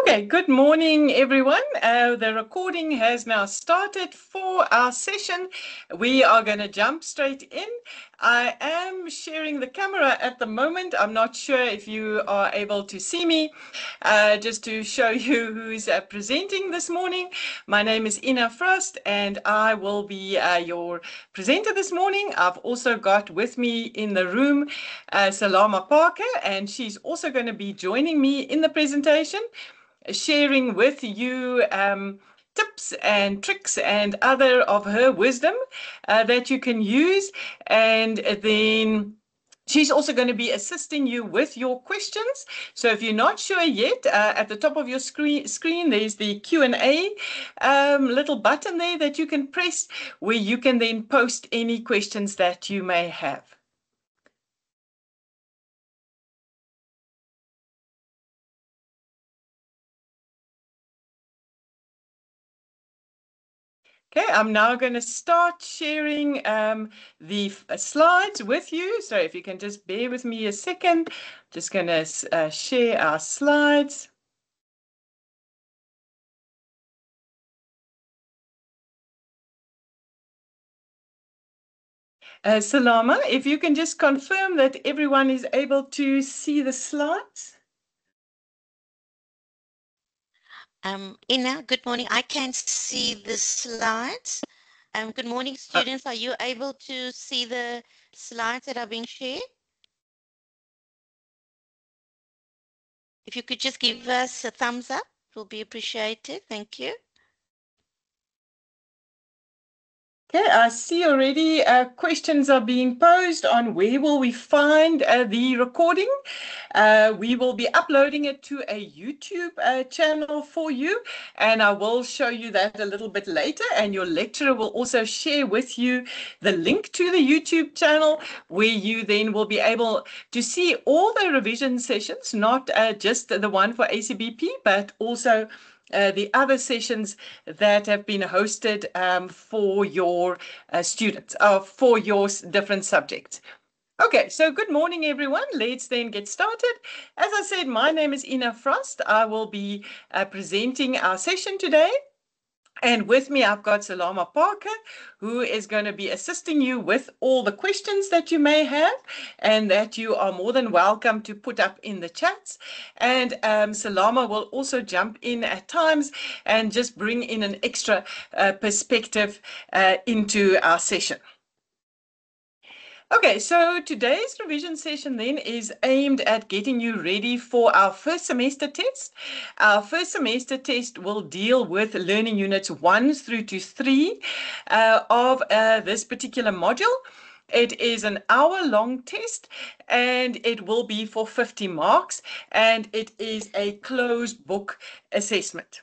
Okay, good morning, everyone. The recording has now started for our session. We are going to jump straight in. I am sharing the camera at the moment. I'm not sure if you are able to see me. Just to show you who's presenting this morning. My name is Ina Frost, and I will be your presenter this morning. I've also got with me in the room Salama Parker, and she's also going to be joining me in the presentation, sharing with you tips and tricks and other of her wisdom that you can use. And then she's also going to be assisting you with your questions. So if you're not sure yet, at the top of your screen, there's the Q&A little button there that you can press, where you can then post any questions that you may have. Okay, I'm now going to start sharing the slides with you. So if you can just bear with me a second, just going to share our slides. Salama, if you can just confirm that everyone is able to see the slides. Ina, good morning. I can see the slides. Good morning, students. Are you able to see the slides that are being shared? If you could just give us a thumbs up, it will be appreciated. Thank you. Okay, I see already questions are being posed on where will we find the recording. We will be uploading it to a YouTube channel for you, and I will show you that a little bit later, and your lecturer will also share with you the link to the YouTube channel, where you then will be able to see all the revision sessions, not just the one for ACBP, but also the other sessions that have been hosted for your students, for your different subjects. Okay, so good morning, everyone. Let's then get started. As I said, my name is Ina Frost. I will be presenting our session today. And with me, I've got Salama Parker, who is going to be assisting you with all the questions that you may have, and that you are more than welcome to put up in the chats. And Salama will also jump in at times and just bring in an extra perspective into our session. Okay, so today's revision session then is aimed at getting you ready for our first semester test. Our first semester test will deal with learning units 1 through to 3 of this particular module. It is an hour-long test, and it will be for 50 marks, and it is a closed book assessment.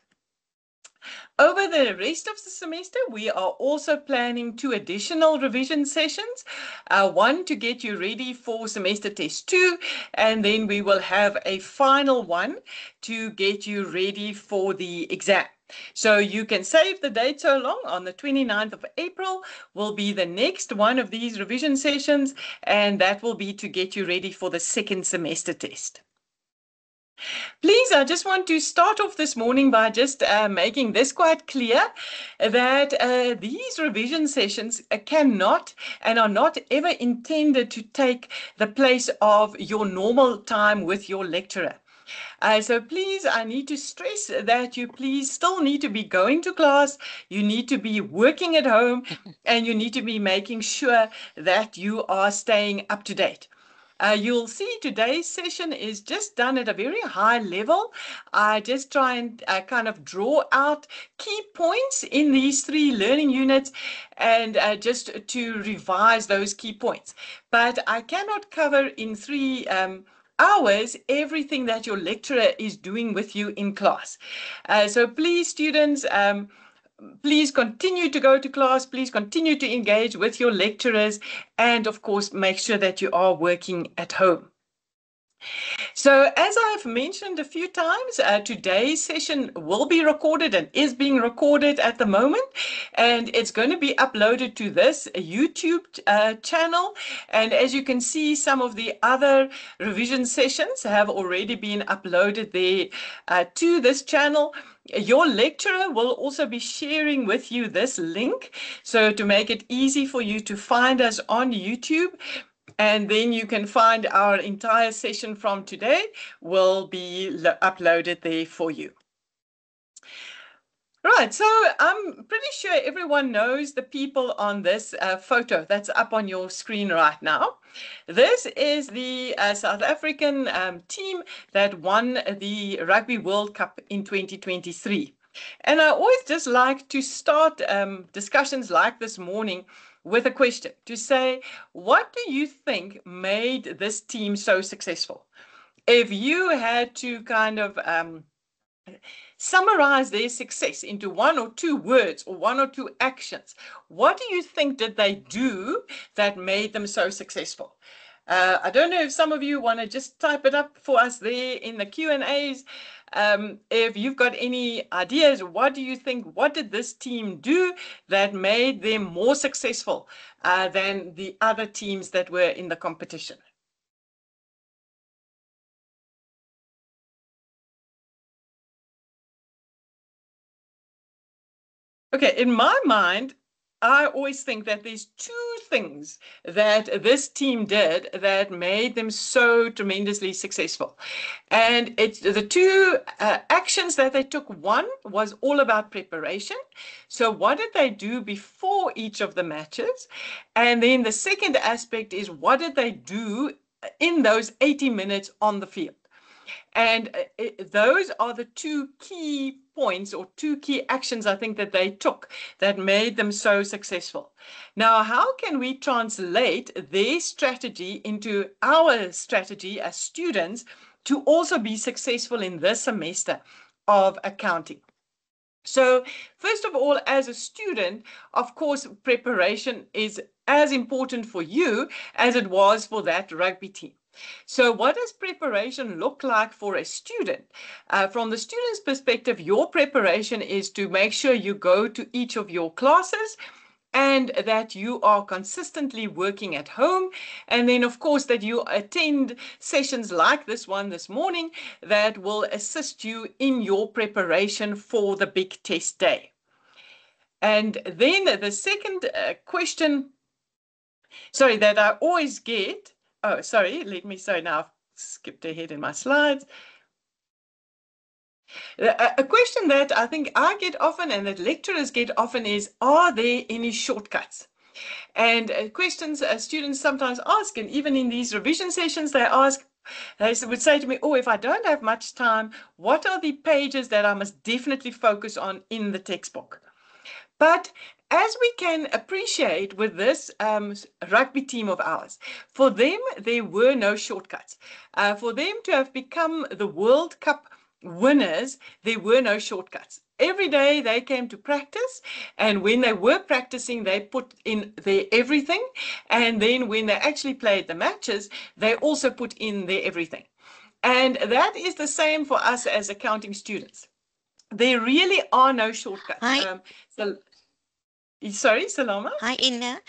Over the rest of the semester, we are also planning 2 additional revision sessions. One to get you ready for semester test 2, and then we will have a final one to get you ready for the exam. So you can save the date so long. On the 29th of April will be the next one of these revision sessions, and that will be to get you ready for the second semester test. Please, I just want to start off this morning by just making this quite clear, that these revision sessions cannot and are not ever intended to take the place of your normal time with your lecturer. So please, I need to stress that you please still need to be going to class, you need to be working at home, and you need to be making sure that you are staying up to date. You'll see today's session is just done at a very high level. I just try and kind of draw out key points in these 3 learning units, and just to revise those key points. But I cannot cover in 3 hours everything that your lecturer is doing with you in class. So please, students, please continue to go to class, please continue to engage with your lecturers, and of course make sure that you are working at home. So So as I've mentioned a few times, today's session will be recorded and is being recorded at the moment, and it's going to be uploaded to this YouTube channel. And as you can see, some of the other revision sessions have already been uploaded there to this channel. Your lecturer will also be sharing with you this link, so to make it easy for you to find us on YouTube. And then you can find our entire session from today will be uploaded there for you. Right, so I'm pretty sure everyone knows the people on this photo that's up on your screen right now. This is the South African team that won the Rugby World Cup in 2023. And I always just like to start discussions like this morning with a question to say, what do you think made this team so successful? If you had to kind of summarize their success into one or two words or one or two actions, what do you think did they do that made them so successful? I don't know if some of you want to just type it up for us there in the Q&As. If you've got any ideas, what do you think, what did this team do that made them more successful than the other teams that were in the competition? Okay, in my mind, I always think that there's two things that this team did that made them so tremendously successful. And it's the two actions that they took. One was all about preparation. So what did they do before each of the matches? And then the second aspect is what did they do in those 80 minutes on the field? And those are the two key points or two key actions I think that they took that made them so successful. Now, how can we translate their strategy into our strategy as students to also be successful in this semester of accounting? So first of all, as a student, of course, preparation is as important for you as it was for that rugby team. So what does preparation look like for a student? From the student's perspective, your preparation is to make sure you go to each of your classes and that you are consistently working at home. And then, of course, that you attend sessions like this one this morning that will assist you in your preparation for the big test day. And then the second question, sorry, that I always get, oh, sorry, now I've skipped ahead in my slides. A question that I think I get often and that lecturers get often is, are there any shortcuts? And questions students sometimes ask, and even in these revision sessions, they would say to me, oh, if I don't have much time, what are the pages that I must definitely focus on in the textbook? But as we can appreciate with this rugby team of ours, for them, there were no shortcuts. For them to have become the World Cup winners, there were no shortcuts. Every day they came to practice, and when they were practicing, they put in their everything. And then when they actually played the matches, they also put in their everything. And that is the same for us as accounting students. There really are no shortcuts. Sorry, Salama? Hi, Ina.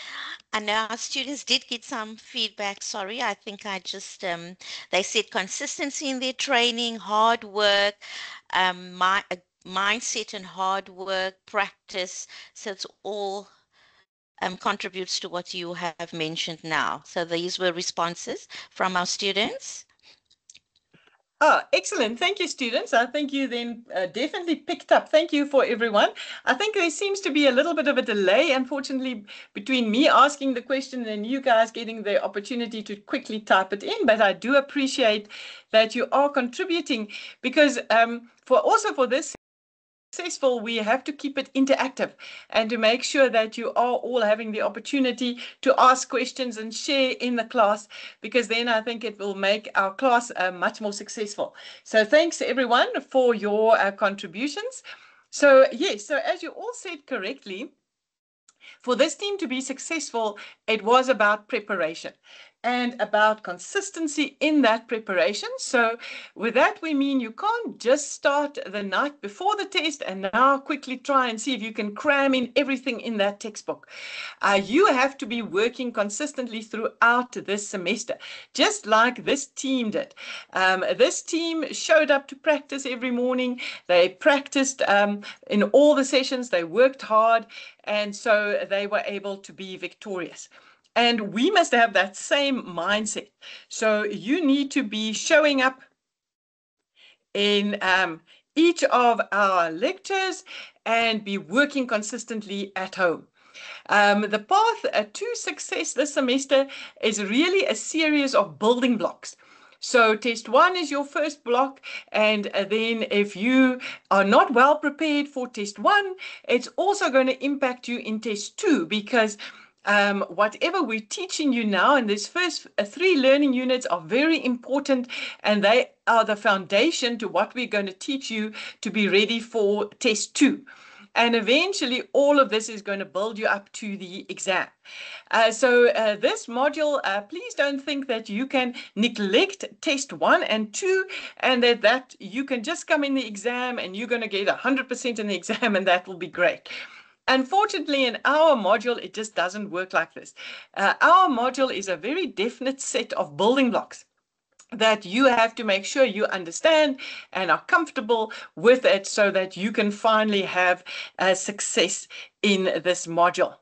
I know our students did get some feedback. Sorry, I think I just, they said consistency in their training, hard work, mindset and hard work, practice. So it's all contributes to what you have mentioned now. So these were responses from our students. Oh, excellent. Thank you, students. I think you then definitely picked up. Thank you for everyone. I think there seems to be a little bit of a delay, unfortunately, between me asking the question and you guys getting the opportunity to quickly type it in. But I do appreciate that you are contributing because for this successful, we have to keep it interactive and to make sure that you are all having the opportunity to ask questions and share in the class, because then I think it will make our class much more successful. So thanks everyone for your contributions. So yes, so as you all said correctly, for this team to be successful, it was about preparation. and about consistency in that preparation. So with that, we mean you can't just start the night before the test and now quickly try and see if you can cram in everything in that textbook. You have to be working consistently throughout this semester, just like this team did. This team showed up to practice every morning. They practiced in all the sessions. They worked hard, and so they were able to be victorious. And we must have that same mindset. So you need to be showing up in each of our lectures and be working consistently at home. The path to success this semester is really a series of building blocks. So test one is your first block, and then if you are not well prepared for test one, it's also going to impact you in test two, because whatever we're teaching you now in these first three learning units are very important, and they are the foundation to what we're going to teach you to be ready for test two. And eventually, all of this is going to build you up to the exam. This module, please don't think that you can neglect test 1 and 2 and that you can just come in the exam and you're going to get 100% in the exam and that will be great. Unfortunately, in our module, it just doesn't work like this. Our module is a very definite set of building blocks that you have to make sure you understand and are comfortable with it so that you can finally have success in this module.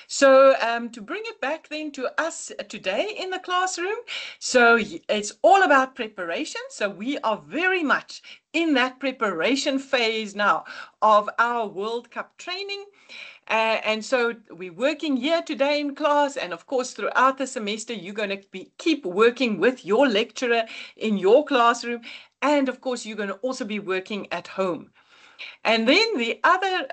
So to bring it back then to us today in the classroom, so it's all about preparation. So we are very much in that preparation phase now of our World Cup training. And so we're working here today in class, and of course throughout the semester you're going to keep working with your lecturer in your classroom, and of course you're going to also be working at home. And then the other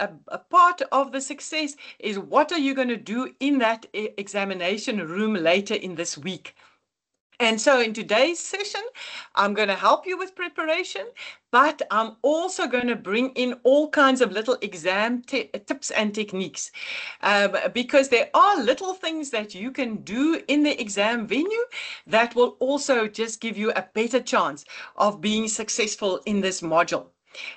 part of the success is what are you going to do in that examination room later in this week. And so in today's session, I'm going to help you with preparation, but I'm also going to bring in all kinds of little exam tips and techniques, because there are little things that you can do in the exam venue that will also just give you a better chance of being successful in this module.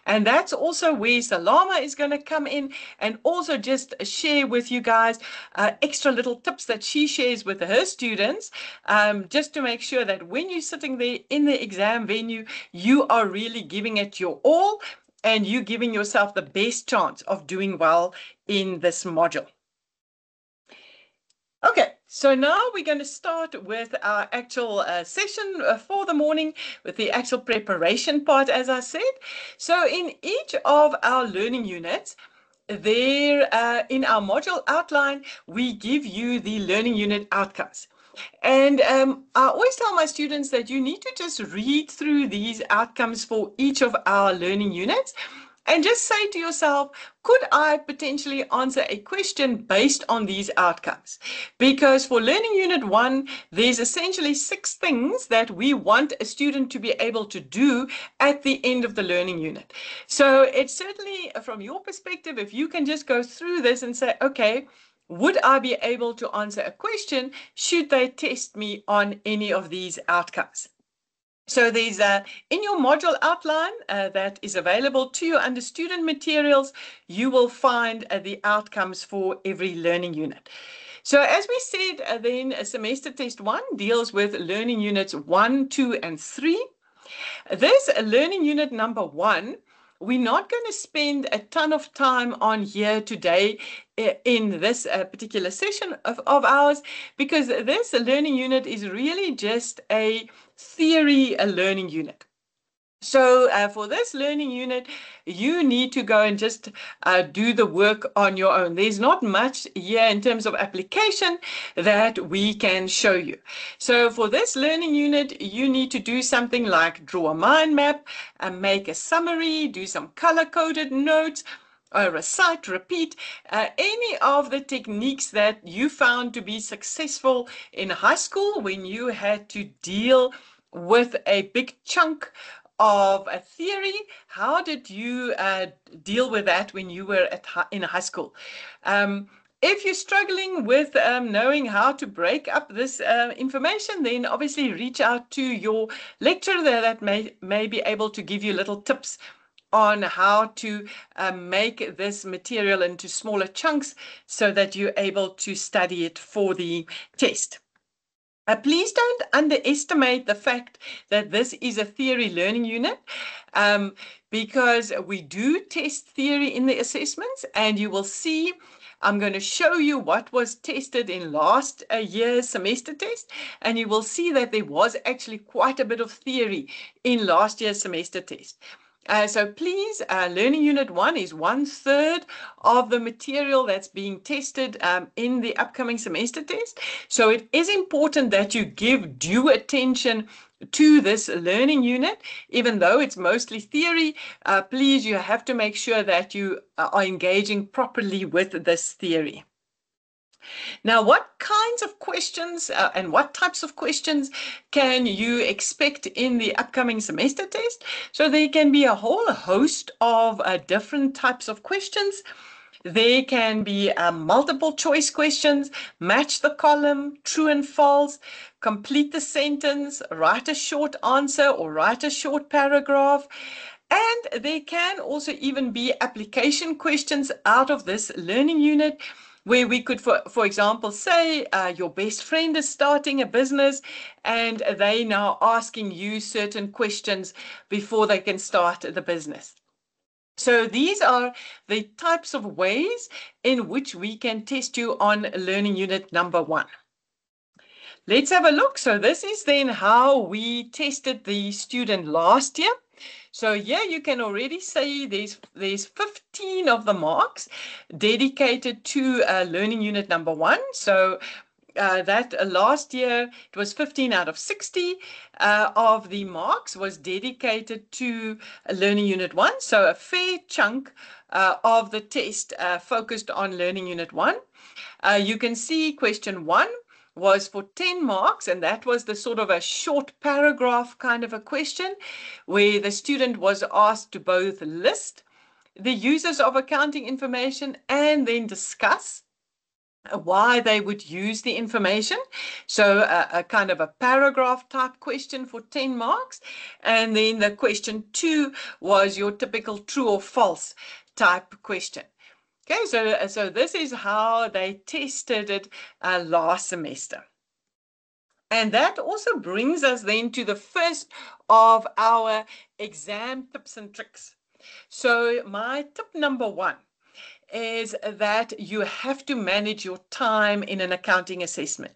And that's also where Salama is going to come in and also just share with you guys extra little tips that she shares with her students, just to make sure that when you're sitting there in the exam venue, you are really giving it your all and you giving yourself the best chance of doing well in this module. Okay, so now we're going to start with our actual session for the morning with the actual preparation part, as I said. So in each of our learning units, there in our module outline, we give you the learning unit outcomes. And I always tell my students that you need to just read through these outcomes for each of our learning units and just say to yourself, could I potentially answer a question based on these outcomes? Because for Learning Unit 1, there's essentially 6 things that we want a student to be able to do at the end of the learning unit. So it's certainly, from your perspective, if you can just go through this and say, okay, would I be able to answer a question should they test me on any of these outcomes? So there's in your module outline that is available to you under student materials, you will find the outcomes for every learning unit. So as we said, then semester test 1 deals with learning units 1, 2, and 3. This learning unit number 1, we're not going to spend a ton of time on here today in this particular session of ours, because this learning unit is really just a theory learning unit. So for this learning unit, you need to go and just do the work on your own. There's not much here in terms of application that we can show you. So for this learning unit, you need to do something like draw a mind map, make a summary, do some color-coded notes, recite, repeat, any of the techniques that you found to be successful in high school when you had to deal with a big chunk of a theory. How did you deal with that when you were in high school? If you're struggling with knowing how to break up this information, then obviously reach out to your lecturer that may be able to give you little tips on how to make this material into smaller chunks so that you're able to study it for the test. Please don't underestimate the fact that this is a theory learning unit, because we do test theory in the assessments, and you will see I'm going to show you what was tested in last year's semester test, and you will see that there was actually quite a bit of theory in last year's semester test. So please, Learning Unit 1 is 1/3 of the material that's being tested in the upcoming semester test. So it is important that you give due attention to this learning unit. Even though it's mostly theory, please, you have to make sure that you are engaging properly with this theory. Now, what kinds of questions and what types of questions can you expect in the upcoming semester test? So there can be a whole host of different types of questions. There can be multiple choice questions, match the column, true and false, complete the sentence, write a short answer or write a short paragraph. And there can also even be application questions out of this learning unit, where we could, for example, say your best friend is starting a business and they now asking you certain questions before they can start the business. So these are the types of ways in which we can test you on learning unit number 1. Let's have a look. So this is then how we tested the student last year. So here you can already say there's 15 of the marks dedicated to learning unit number 1. So that last year it was 15 out of 60 of the marks was dedicated to learning unit 1. So a fair chunk of the test focused on learning unit 1. You can see question 1 was for 10 marks, and that was the sort of a short paragraph kind of a question where the student was asked to both list the uses of accounting information and then discuss why they would use the information. So a kind of a paragraph type question for 10 marks. And then the question 2 was your typical true or false type question. Okay, so this is how they tested it last semester. And that also brings us then to the first of our exam tips and tricks. So my tip number 1 is that you have to manage your time in an accounting assessment.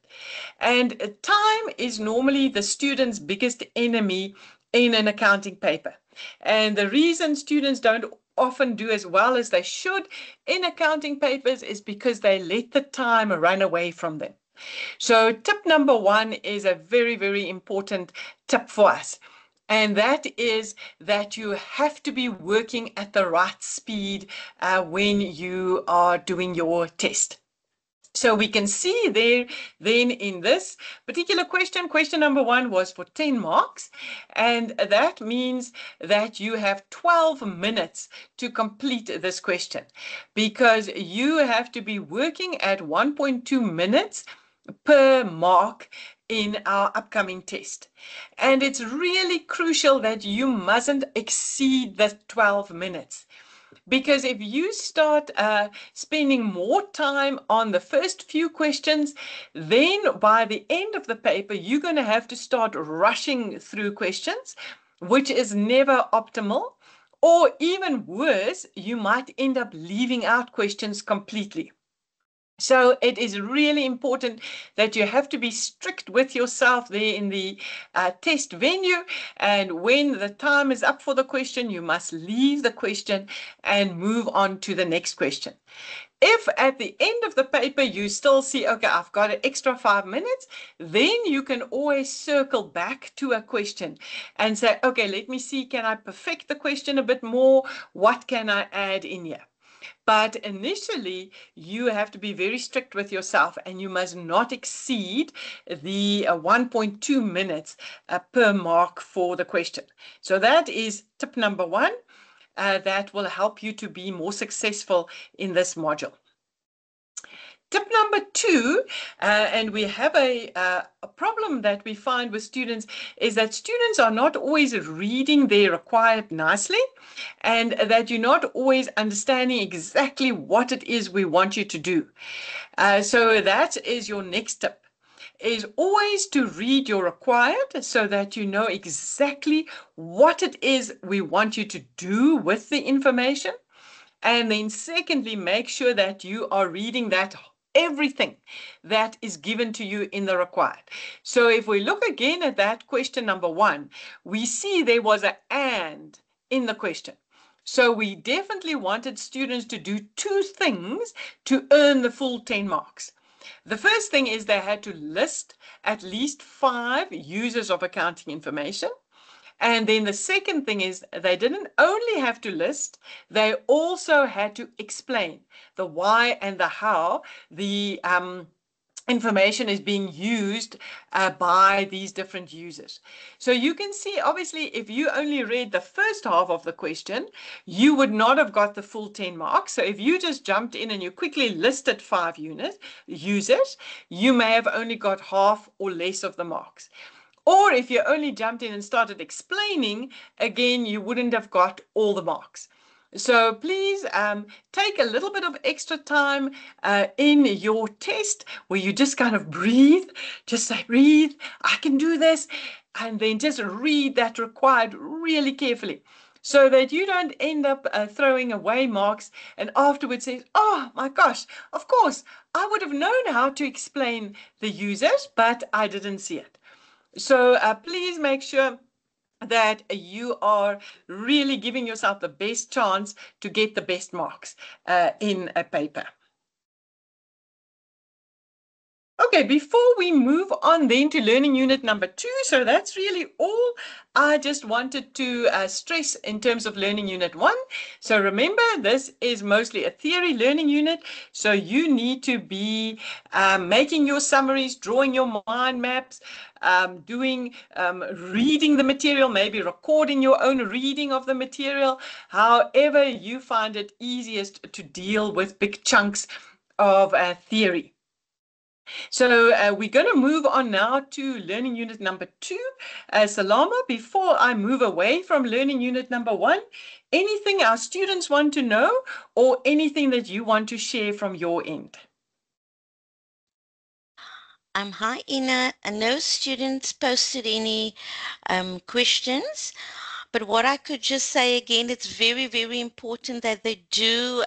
And time is normally the student's biggest enemy in an accounting paper. And the reason students don't often do as well as they should in accounting papers is because they let the time run away from them. So tip number 1 is a very, very important tip for us. And that is that you have to be working at the right speed when you are doing your test. So we can see there then in this particular question, question number 1 was for 10 marks. And that means that you have 12 minutes to complete this question, because you have to be working at 1.2 minutes per mark in our upcoming test. And it's really crucial that you mustn't exceed the 12 minutes. Because if you start spending more time on the first few questions, then by the end of the paper, you're going to have to start rushing through questions, which is never optimal. Or even worse, you might end up leaving out questions completely. So it is really important that you have to be strict with yourself there in the test venue. And when the time is up for the question, you must leave the question and move on to the next question. If at the end of the paper you still see, okay, I've got an extra 5 minutes, then you can always circle back to a question and say, okay, let me see, can I perfect the question a bit more? What can I add in here? But initially, you have to be very strict with yourself, and you must not exceed the 1.2 minutes per mark for the question. So that is tip number 1. That will help you to be more successful in this module. Tip number 2, and we have a problem that we find with students, is that students are not always reading their required nicely, and that you're not always understanding exactly what it is we want you to do. So that is your next tip, is always to read your required so that you know exactly what it is we want you to do with the information. And then secondly, make sure that you are reading that everything that is given to you in the required. So if we look again at that question number 1, we see there was an and in the question. So we definitely wanted students to do 2 things to earn the full 10 marks. The first thing is they had to list at least 5 users of accounting information. And then the second thing is they didn't only have to list, they also had to explain the why and the how the information is being used by these different users. So you can see, obviously, if you only read the first half of the question, you would not have got the full 10 marks. So if you just jumped in and you quickly listed 5 users, you may have only got half or less of the marks. Or if you only jumped in and started explaining, again, you wouldn't have got all the marks. So please take a little bit of extra time in your test where you just kind of breathe, just say, breathe, I can do this, and then just read that required really carefully, so that you don't end up throwing away marks and afterwards say, oh my gosh, of course, I would have known how to explain the users, but I didn't see it. So please make sure that you are really giving yourself the best chance to get the best marks in a paper. Okay, before we move on then to learning unit number 2, so that's really all I just wanted to stress in terms of learning unit 1. So remember, this is mostly a theory learning unit, so you need to be making your summaries, drawing your mind maps, reading the material, maybe recording your own reading of the material, however you find it easiest to deal with big chunks of theory. So we're going to move on now to learning unit number 2. Salama, before I move away from learning unit number 1, anything our students want to know or anything that you want to share from your end? Hi, Ina. No students posted any questions. But what I could just say again, it's very, very important that they do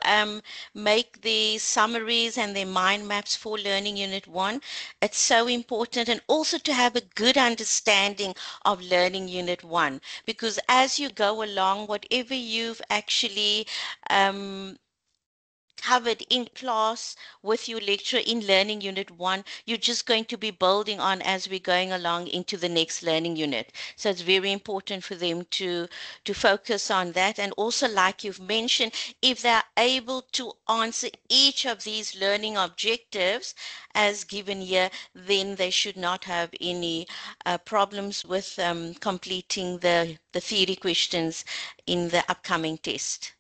make the summaries and their mind maps for Learning Unit 1. It's so important, and also to have a good understanding of Learning Unit 1, because as you go along, whatever you've actually covered in class with your lecturer in learning unit 1, you're just going to be building on as we're going along into the next learning unit. So it's very important for them to focus on that. And also, like you've mentioned, if they're able to answer each of these learning objectives as given here, then they should not have any problems with completing the theory questions in the upcoming test.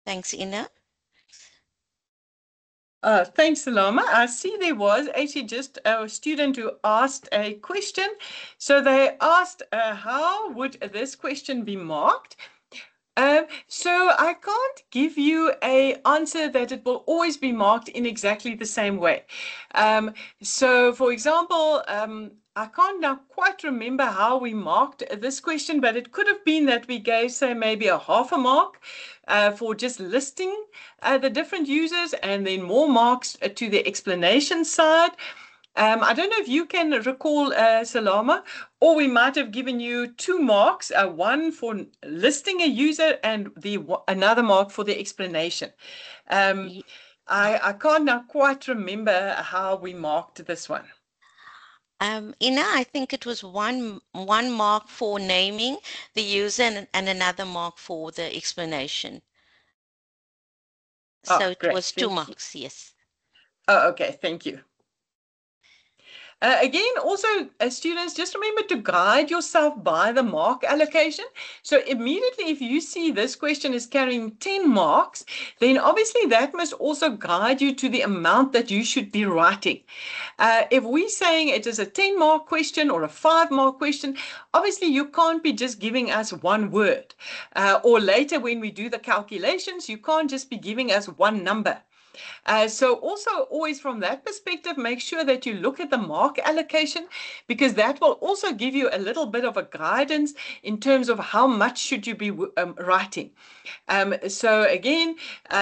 Thanks, Ina. Thanks, Salama. I see there was actually just a student who asked a question. So they asked, how would this question be marked? So I can't give you an answer that it will always be marked in exactly the same way. So for example, I can't now quite remember how we marked this question, but it could have been that we gave, say, maybe a half a mark for just listing the different users, and then more marks to the explanation side. I don't know if you can recall, Salama, or we might have given you 2 marks, one for listing a user and another mark for the explanation. I can't now quite remember how we marked this one. Ina, I think it was one mark for naming the user and another mark for the explanation. So it Great. was 2 marks, yes. Oh, okay, thank you. Again, also, students, just remember to guide yourself by the mark allocation. So immediately, if you see this question is carrying 10 marks, then obviously that must also guide you to the amount that you should be writing. If we're saying it is a 10-mark question or a 5-mark question, obviously you can't be just giving us one word. Or later when we do the calculations, you can't just be giving us one number. So also always from that perspective, make sure that you look at the mark allocation, because that will also give you a little bit of a guidance in terms of how much should you be writing. So again,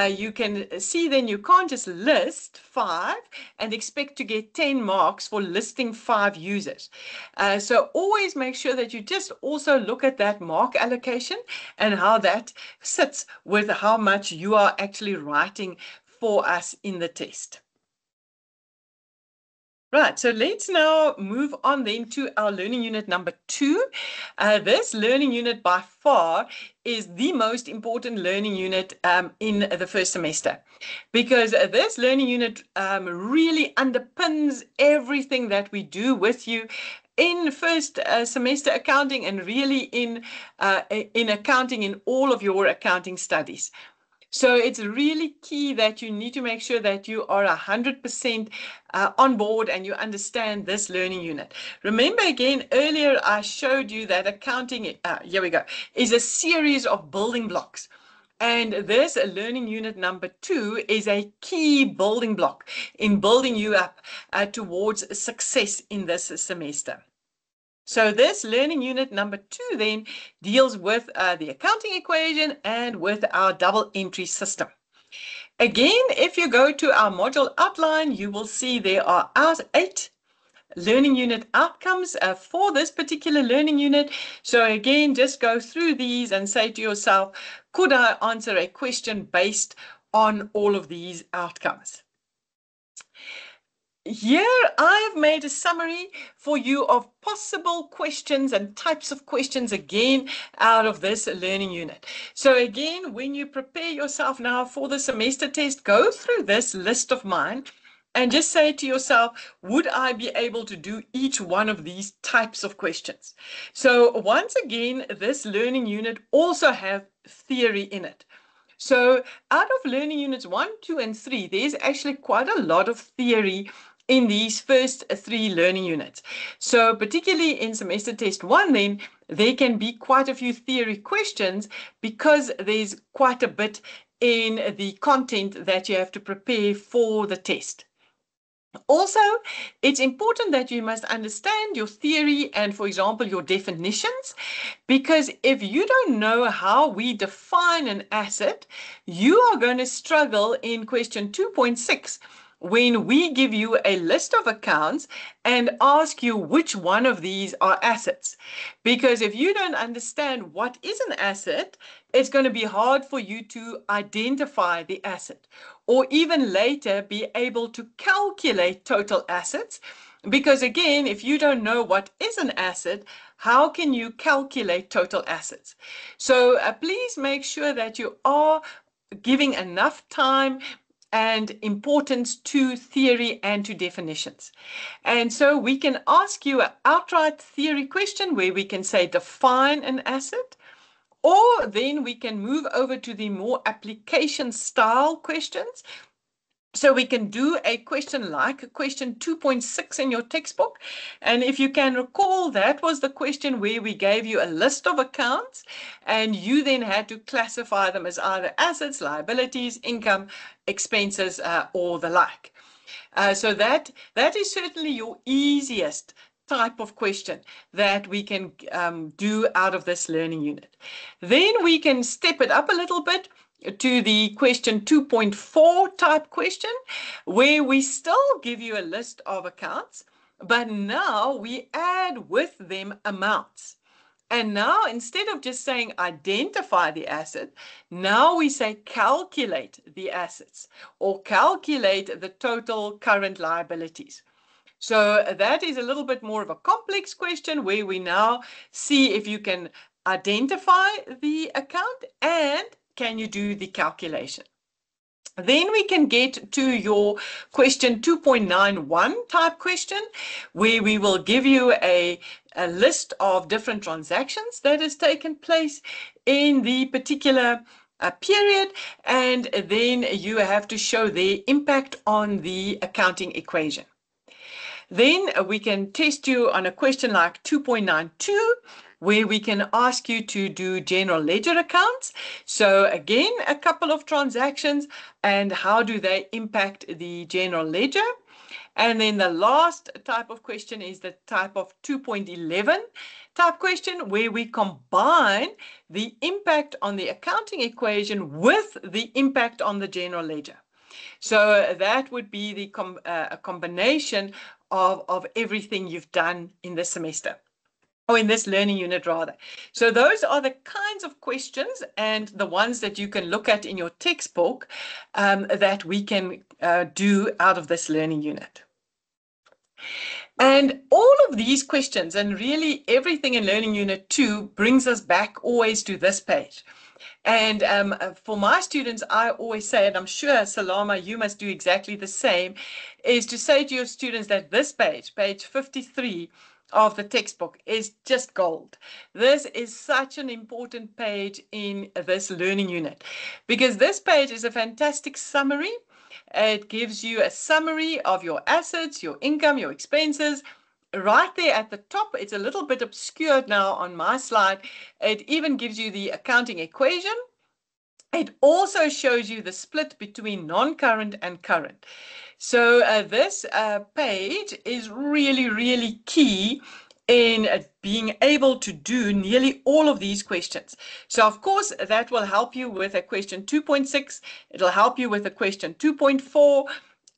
you can see then you can't just list 5 and expect to get 10 marks for listing 5 users. So always make sure that you just also look at that mark allocation and how that sits with how much you are actually writing for us in the test. Right, so let's now move on then to our learning unit number 2. This learning unit by far is the most important learning unit in the first semester, because this learning unit really underpins everything that we do with you in first semester accounting, and really in accounting in all of your accounting studies. So it's really key that you need to make sure that you are 100% on board and you understand this learning unit. Remember again, earlier I showed you that accounting, here we go, is a series of building blocks. And this learning unit number 2 is a key building block in building you up towards success in this semester. So this learning unit number 2 then deals with the accounting equation and with our double entry system. Again, if you go to our module outline, you will see there are 8 learning unit outcomes for this particular learning unit. So again, just go through these and say to yourself, could I answer a question based on all of these outcomes? Here I've made a summary for you of possible questions and types of questions again out of this learning unit. So again, when you prepare yourself now for the semester test, go through this list of mine and just say to yourself, would I be able to do each one of these types of questions? So once again, this learning unit also has theory in it. So out of learning units 1, 2, and 3, there's actually quite a lot of theory in these first 3 learning units. So particularly in semester test 1, then there can be quite a few theory questions because there's quite a bit in the content that you have to prepare for the test. Also, it's important that you must understand your theory and, for example, your definitions, because if you don't know how we define an asset, you are going to struggle in question 2.6 when we give you a list of accounts and ask you which one of these are assets. Because if you don't understand what is an asset, it's going to be hard for you to identify the asset, or even later be able to calculate total assets. Because again, if you don't know what is an asset, how can you calculate total assets? So please make sure that you are giving enough time and importance to theory and to definitions. And so we can ask you an outright theory question where we can say define an asset, or then we can move over to the more application style questions. So we can do a question like question 2.6 in your textbook. And if you can recall, that was the question where we gave you a list of accounts and you then had to classify them as either assets, liabilities, income, expenses, or the like. So that is certainly your easiest type of question that we can do out of this learning unit. Then we can step it up a little bit to the question 2.4 type question, where we still give you a list of accounts, but now we add with them amounts. And now instead of just saying identify the asset, now we say calculate the assets or calculate the total current liabilities. So that is a little bit more of a complex question where we now see if you can identify the account and can you do the calculation. Then we can get to your question 2.91 type question, where we will give you a list of different transactions that has taken place in the particular period, and then you have to show the impact on the accounting equation. Then we can test you on a question like 2.92, where we can ask you to do general ledger accounts. So again, a couple of transactions and how do they impact the general ledger. And then the last type of question is the type of 2.11 type question, where we combine the impact on the accounting equation with the impact on the general ledger. So that would be a combination of everything you've done in this semester, or in this learning unit rather. So those are the kinds of questions and the ones that you can look at in your textbook that we can do out of this learning unit. And all of these questions, and really everything in Learning Unit 2, brings us back always to this page. And for my students, I always say, and I'm sure, Salama, you must do exactly the same, is to say to your students that this page, page 53 of the textbook, is just gold. This is such an important page in this learning unit, because this page is a fantastic summary. It gives you a summary of your assets, your income, your expenses. Right there at the top, it's a little bit obscured now on my slide. It even gives you the accounting equation. It also shows you the split between non-current and current. So this page is really, really key in being able to do nearly all of these questions. So of course, that will help you with a question 2.6. It'll help you with a question 2.4.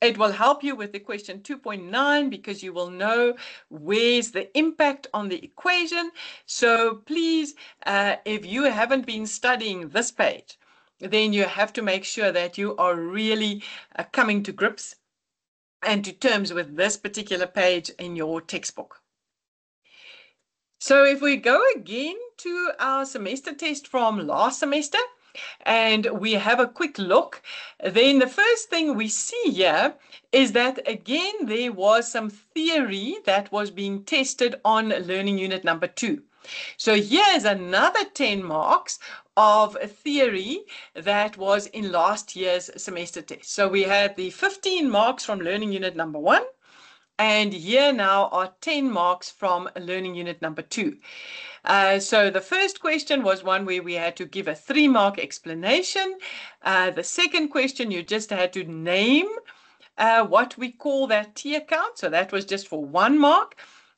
It will help you with the question 2.9, because you will know where's the impact on the equation. So please, if you haven't been studying this page, then you have to make sure that you are really coming to grips and to terms with this particular page in your textbook. So if we go again to our semester test from last semester, and we have a quick look, then the first thing we see here is that again there was some theory that was being tested on learning unit number 2. So here's another 10 marks of theory that was in last year's semester test. So we had the 15 marks from learning unit number 1, and here now are 10 marks from learning unit number 2. So the first question was one where we had to give a 3-mark explanation. The second question, you just had to name what we call that T account. So that was just for 1 mark.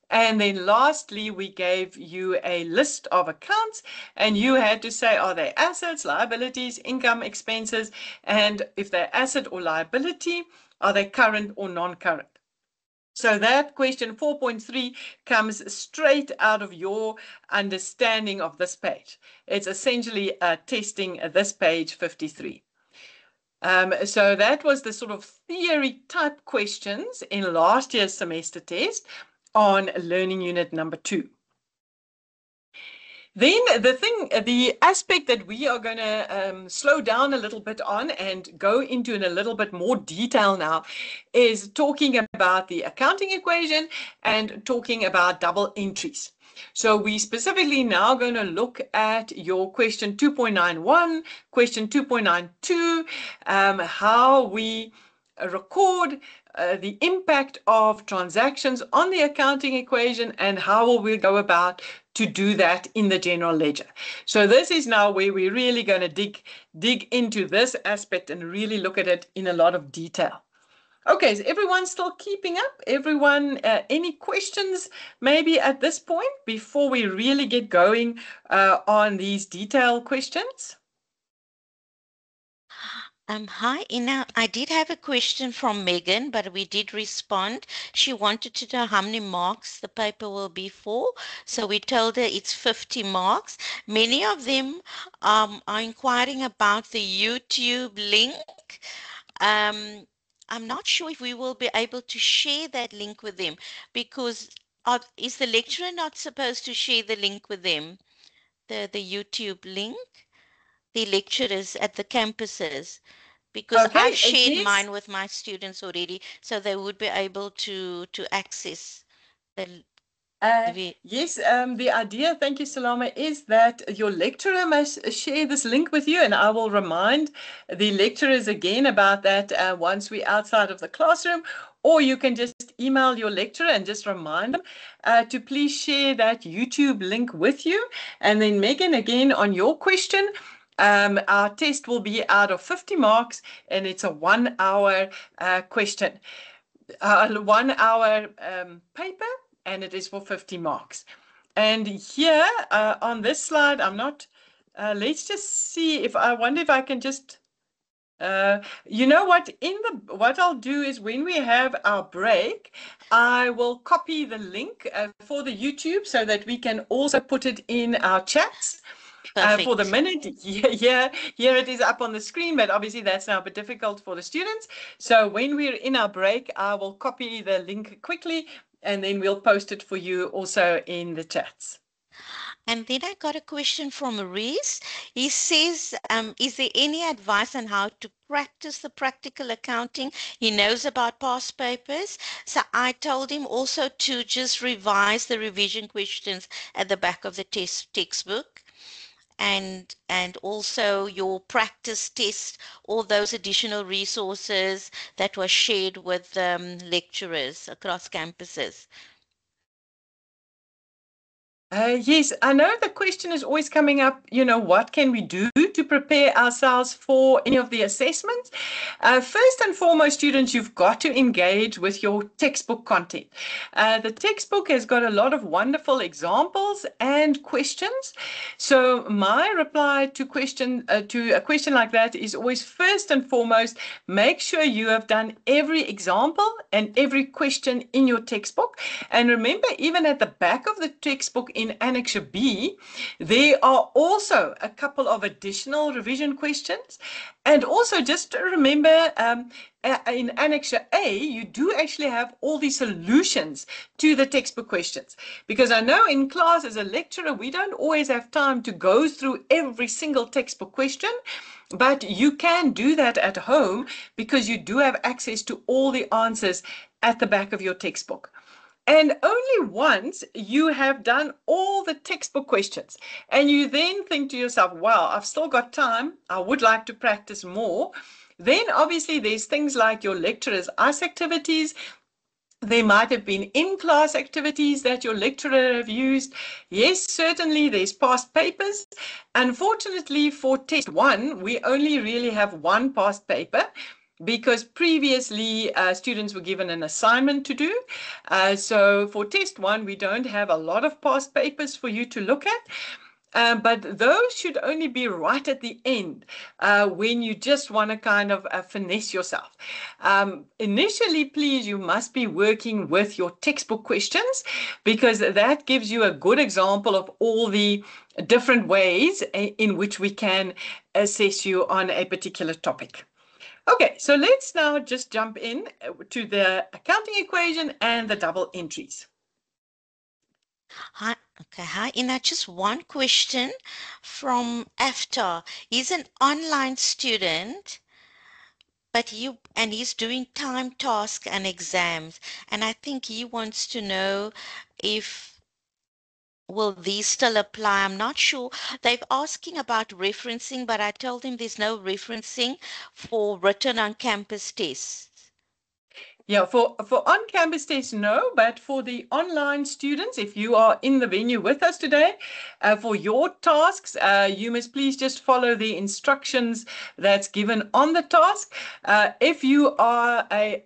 And then lastly, we gave you a list of accounts, and you had to say, are they assets, liabilities, income, expenses, and if they're asset or liability, are they current or non-current? So that question 4.3 comes straight out of your understanding of this page. It's essentially testing this page 53. So that was the sort of theory type questions in last year's semester test on learning unit number 2. Then the aspect that we are going to slow down a little bit on and go into in a little bit more detail now is talking about the accounting equation and talking about double entries. So we specifically now going to look at your question 2.91, question 2.92, how we record the impact of transactions on the accounting equation, and how will we go about to do that in the general ledger. So this is now where we're really going to dig into this aspect and really look at it in a lot of detail. Okay, is everyone still keeping up? Everyone, any questions maybe at this point before we really get going on these detailed questions? Hi, Ina. I did have a question from Megan, but we did respond. She wanted to know how many marks the paper will be for. So we told her it's 50 marks. Many of them are inquiring about the YouTube link. I'm not sure if we will be able to share that link with them, because is the lecturer not supposed to share the link with them, the YouTube link? The lecturers at the campuses. because I've Okay, shared yes. mine with my students already, so they would be able to access the Uh, the yes, the idea, thank you, Salama, is that your lecturer must share this link with you, and I will remind the lecturers again about that once we're outside of the classroom, or you can just email your lecturer and just remind them to please share that YouTube link with you. And then, Megan, again, on your question, our test will be out of 50 marks, and it's a 1 hour question. 1 hour paper, and it is for 50 marks. And here on this slide, I'm not, let's just see if I wonder if I can just, you know what, what I'll do is when we have our break, I will copy the link for the YouTube so that we can also put it in our chats. For the perfect. minute, here it is up on the screen, but obviously that's now a bit difficult for the students. So when we're in our break, I will copy the link quickly and then we'll post it for you also in the chats. And then I got a question from Reese. He says, is there any advice on how to practice the practical accounting? He knows about past papers. So I told him also to just revise the revision questions at the back of the textbook. And also your practice test, all those additional resources that were shared with lecturers across campuses. Yes, I know the question is always coming up, you know, what can we do to prepare ourselves for any of the assessments? First and foremost, students, you've got to engage with your textbook content. The textbook has got a lot of wonderful examples and questions. So my reply to a question like that is always first and foremost, make sure you have done every example and every question in your textbook. And remember, even at the back of the textbook in Annexure B, there are also a couple of additional revision questions. And also just remember, in Annexure A, you do actually have all the solutions to the textbook questions. Because I know in class as a lecturer, we don't always have time to go through every single textbook question, but you can do that at home because you do have access to all the answers at the back of your textbook. And only once you have done all the textbook questions and you then think to yourself, wow, I've still got time, I would like to practice more. Then obviously there's things like your lecturer's ICE activities. There might have been in-class activities that your lecturer have used. Yes, certainly there's past papers. Unfortunately for test one, we only really have one past paper because previously students were given an assignment to do. So for test one, we don't have a lot of past papers for you to look at. But those should only be right at the end when you just want to kind of finesse yourself. Initially, please, you must be working with your textbook questions because that gives you a good example of all the different ways in which we can assess you on a particular topic. Okay, so let's now just jump in to the accounting equation and the double entries. Hi, Ina. Just one question from Aftar. He's an online student, but he's doing time tasks and exams, and I think he wants to know if will these still apply. I'm not sure. They're asking about referencing, but I told him there's no referencing for written on campus tests. Yeah, for on-campus tests, no, but for the online students, if you are in the venue with us today, for your tasks, you must please just follow the instructions that's given on the task. If you are a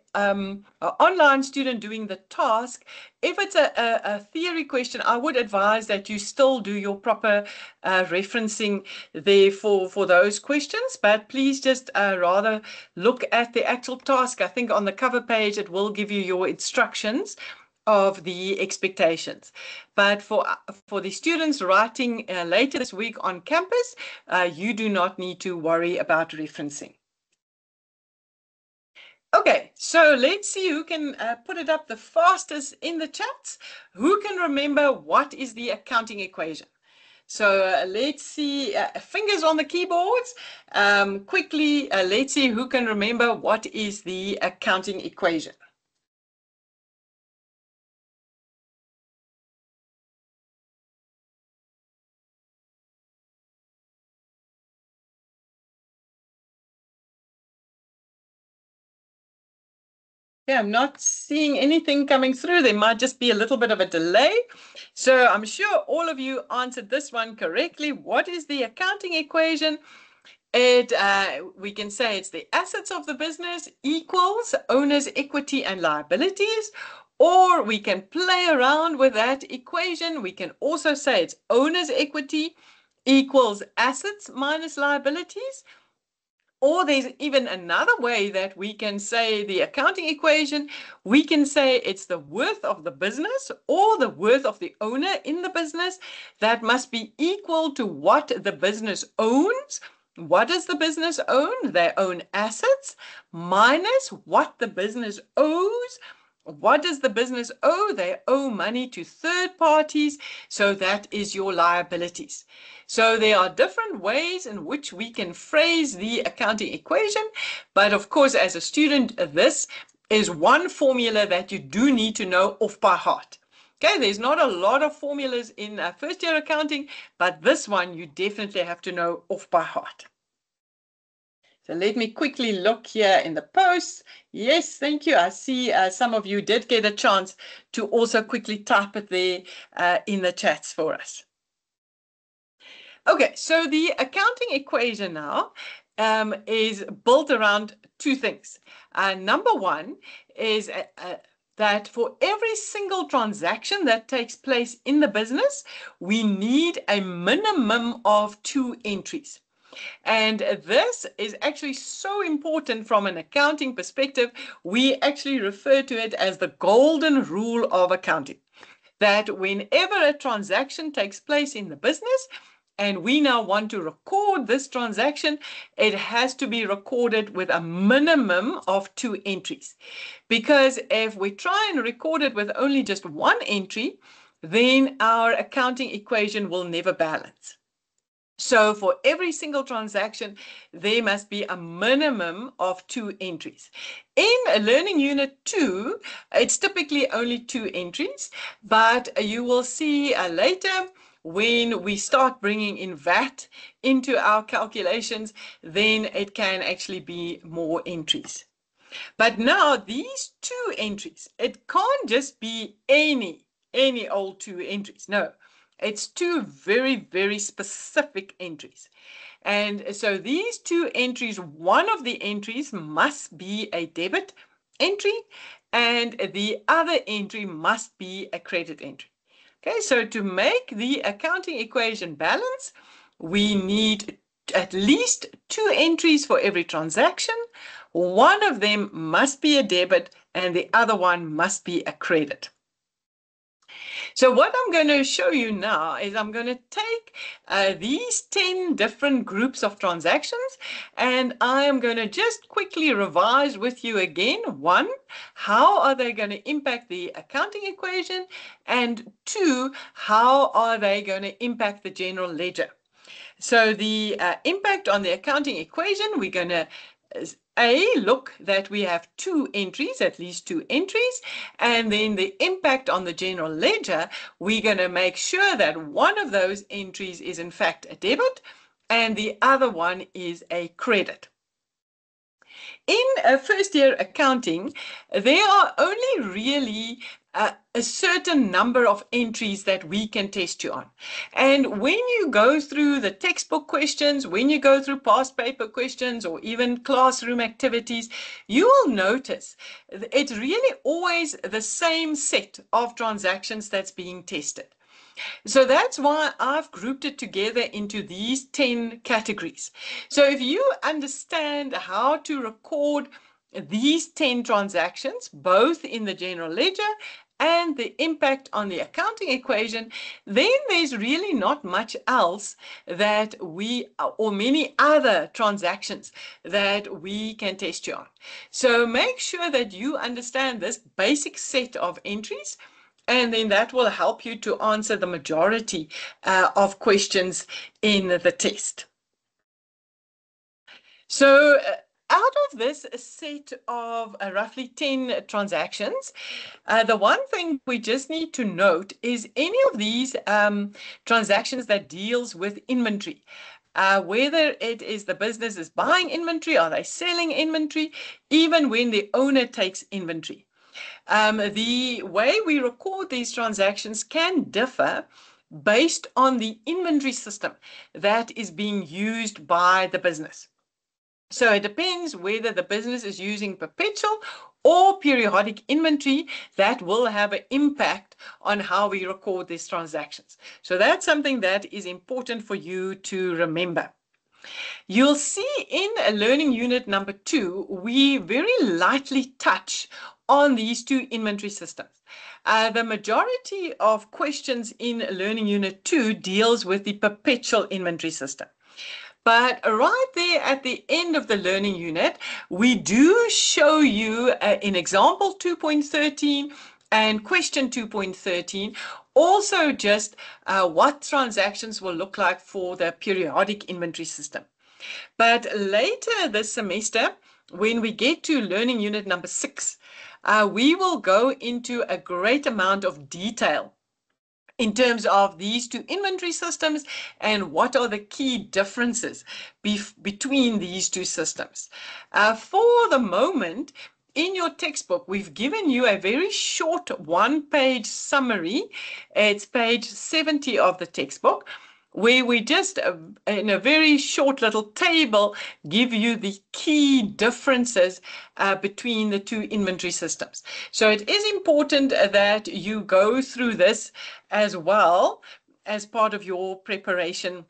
online student doing the task, if it's a theory question, I would advise that you still do your proper referencing there for those questions, but please just rather look at the actual task. I think on the cover page, it will give you your instructions of the expectations. But for the students writing later this week on campus, you do not need to worry about referencing. Okay, so let's see who can put it up the fastest in the chats. Who can remember what is the accounting equation? So let's see, fingers on the keyboards. Quickly, let's see who can remember what is the accounting equation. Yeah, I'm not seeing anything coming through. There might just be a little bit of a delay. So I'm sure all of you answered this one correctly. What is the accounting equation? We can say it's the assets of the business equals owner's equity and liabilities, or we can play around with that equation. We can also say it's owner's equity equals assets minus liabilities. Or there's even another way that we can say the accounting equation. We can say it's the worth of the business or the worth of the owner in the business that must be equal to what the business owns. What does the business own? They own assets minus what the business owes. What does the business owe? They owe money to third parties, so that is your liabilities. So there are different ways in which we can phrase the accounting equation, but of course, as a student, this is one formula that you do need to know off by heart. Okay, there's not a lot of formulas in first year accounting, but this one you definitely have to know off by heart. So let me quickly look here in the posts. Yes, thank you. I see some of you did get a chance to also quickly type it there in the chats for us. Okay, so the accounting equation now is built around two things. Number one is that for every single transaction that takes place in the business, we need a minimum of 2 entries. And this is actually so important from an accounting perspective. We actually refer to it as the golden rule of accounting. That whenever a transaction takes place in the business, and we now want to record this transaction, it has to be recorded with a minimum of 2 entries. Because if we try and record it with only just 1 entry, then our accounting equation will never balance. So for every single transaction, there must be a minimum of 2 entries. In Learning Unit 2, it's typically only 2 entries, but you will see later when we start bringing in VAT into our calculations, then it can actually be more entries. But now these 2 entries, it can't just be any old 2 entries. No. It's 2 very, very specific entries. And so these 2 entries, one of the entries must be a debit entry and the other entry must be a credit entry. Okay, so to make the accounting equation balance, we need at least 2 entries for every transaction. One of them must be a debit and the other one must be a credit. So what I'm going to show you now is I'm going to take these 10 different groups of transactions and I am going to just quickly revise with you again. 1, how are they going to impact the accounting equation? And 2, how are they going to impact the general ledger? So the impact on the accounting equation, we're going to look that we have 2 entries, at least 2 entries, and then the impact on the general ledger, we're going to make sure that one of those entries is in fact a debit and the other one is a credit. In first year accounting, there are only really a certain number of entries that we can test you on. And when you go through the textbook questions, when you go through past paper questions or even classroom activities, you will notice it's really always the same set of transactions that's being tested. So that's why I've grouped it together into these 10 categories. So if you understand how to record these 10 transactions, both in the general ledger and the impact on the accounting equation, then there's really not much else that or many other transactions that we can test you on. So make sure that you understand this basic set of entries and then that will help you to answer the majority of questions in the test. So out of this set of roughly 10 transactions, the one thing we just need to note is any of these transactions that deals with inventory. Whether it is the business is buying inventory, are they selling inventory, even when the owner takes inventory. The way we record these transactions can differ based on the inventory system that is being used by the business. So it depends whether the business is using perpetual or periodic inventory. That will have an impact on how we record these transactions. So that's something that is important for you to remember. You'll see in learning unit number 2, we very lightly touch on these two inventory systems. The majority of questions in learning unit 2 deals with the perpetual inventory system. But right there at the end of the learning unit, we do show you in example 2.13 and question 2.13, also just what transactions will look like for the periodic inventory system. But later this semester, when we get to learning unit number 6, we will go into a great amount of detail in terms of these two inventory systems and what are the key differences between these two systems. For the moment, in your textbook, we've given you a very short one-page summary. It's page 70 of the textbook, where we just, in a very short little table, give you the key differences between the two inventory systems. So it is important that you go through this as well as part of your preparation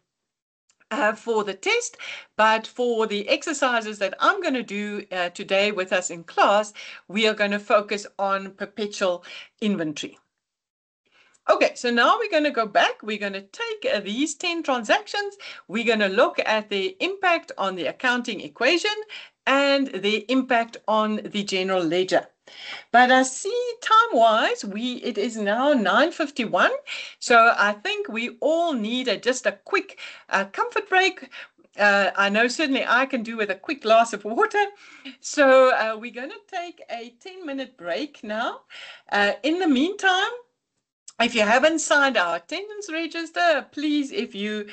for the test. But for the exercises that I'm going to do today with us in class, we are going to focus on perpetual inventory. Okay, so now we're going to go back. We're going to take these 10 transactions. We're going to look at the impact on the accounting equation and the impact on the general ledger. But I see time-wise, it is now 9:51. So I think we all need just a quick comfort break. I know certainly I can do with a quick glass of water. So we're going to take a 10-minute break now. In the meantime, if you haven't signed our attendance register, please, if you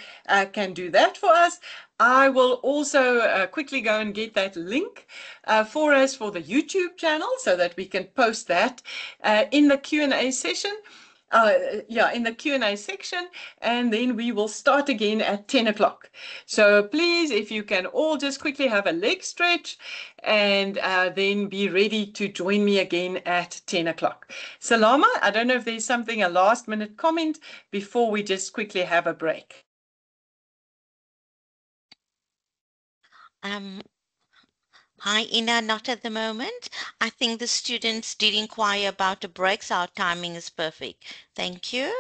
can do that for us. I will also quickly go and get that link for us for the YouTube channel so that we can post that in the Q&A session. In the Q&A section, and then we will start again at 10 o'clock. So please, if you can all just quickly have a leg stretch and then be ready to join me again at 10 o'clock. Salama, I don't know if there's something, a last minute comment before we just quickly have a break. Hi, Ina, not at the moment. I think the students did inquire about the breaks. Our timing is perfect. Thank you.